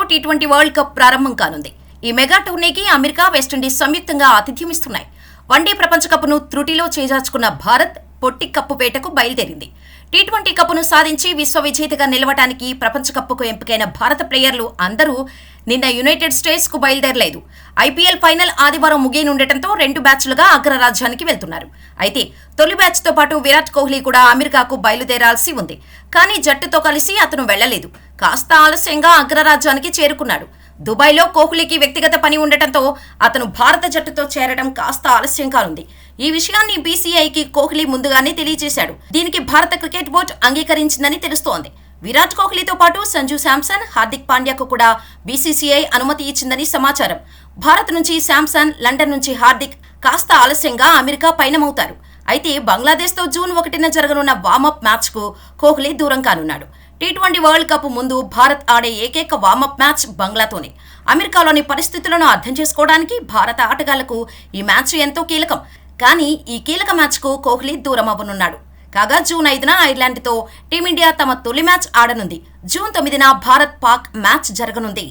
T20 world cup ప్రారంభం కానుంది. ఈ మెగా టోర్నీకి అమెరికా, వెస్టిండీస్ సంయుక్తంగా ఆతిథ్యమిస్తున్నాయి. వన్డే ప్రపంచ కప్ను త్రుటిలో చేజార్చుకున్న భారత్ పొట్టి కప్పు వేటకు బయలుదేరింది. టీ20 కప్ను సాధించి విశ్వ విజేతగా నిలవటానికి ప్రపంచ కప్పుకు ఎంపికైన భారత ప్లేయర్లు అందరూ నిన్న యునైటెడ్ స్టేట్స్ కు బయలుదేరలేదు. ఐపీఎల్ ఫైనల్ ఆదివారం ముగియనుండటంతో 2 బ్యాచ్లుగా అగ్రరాజ్యానికి వెళ్తున్నారు. అయితే తొలి బ్యాచ్ తో పాటు విరాట్ కోహ్లీ కూడా అమెరికాకు బయలుదేరాల్సి ఉంది. కానీ జట్టుతో కలిసి అతను వెళ్లలేదు. కాస్త ఆలస్యంగా అగ్రరాజ్యానికి చేరుకున్నాడు. దుబాయ్లో కోహ్లీకి వ్యక్తిగత పని ఉండటంతో అతను భారత జట్టుతో చేరడం కాస్త ఆలస్యం కానుంది. ఈ విషయాన్ని బీసీఐకి కోహ్లీ ముందుగానే తెలియజేశాడు. దీనికి భారత క్రికెట్ బోర్డు అంగీకరించిందని తెలుస్తోంది. విరాట్ కోహ్లీతో పాటు సంజు శాంసన్, హార్దిక్ పాండ్యాకు కూడా బీసీసీఐ అనుమతి ఇచ్చిందని సమాచారం. భారత్ నుంచి శాంసన్, లండన్ నుంచి హార్దిక్ కాస్త ఆలస్యంగా అమెరికా పయనమవుతారు. అయితే బంగ్లాదేశ్తో జూన్ 1న జరగనున్న వార్మప్ మ్యాచ్కు కోహ్లీ దూరం కానున్నాడు. టీ20 వరల్డ్ కప్ ముందు భారత్ ఆడే ఏకైక వార్మప్ మ్యాచ్ బంగ్లాతోనే. అమెరికాలోని పరిస్థితులను అర్థం చేసుకోవడానికి భారత ఆటగాళ్లకు ఈ మ్యాచ్ ఎంతో కీలకం. కానీ ఈ కీలక మ్యాచ్కు కోహ్లీ దూరం అవ్వనున్నాడు. కాగా జూన్ 5న ఐర్లాండ్తో టీమిండియా తమ తొలి మ్యాచ్ ఆడనుంది. జూన్ 9న భారత్ పాక్ మ్యాచ్ జరగనుంది.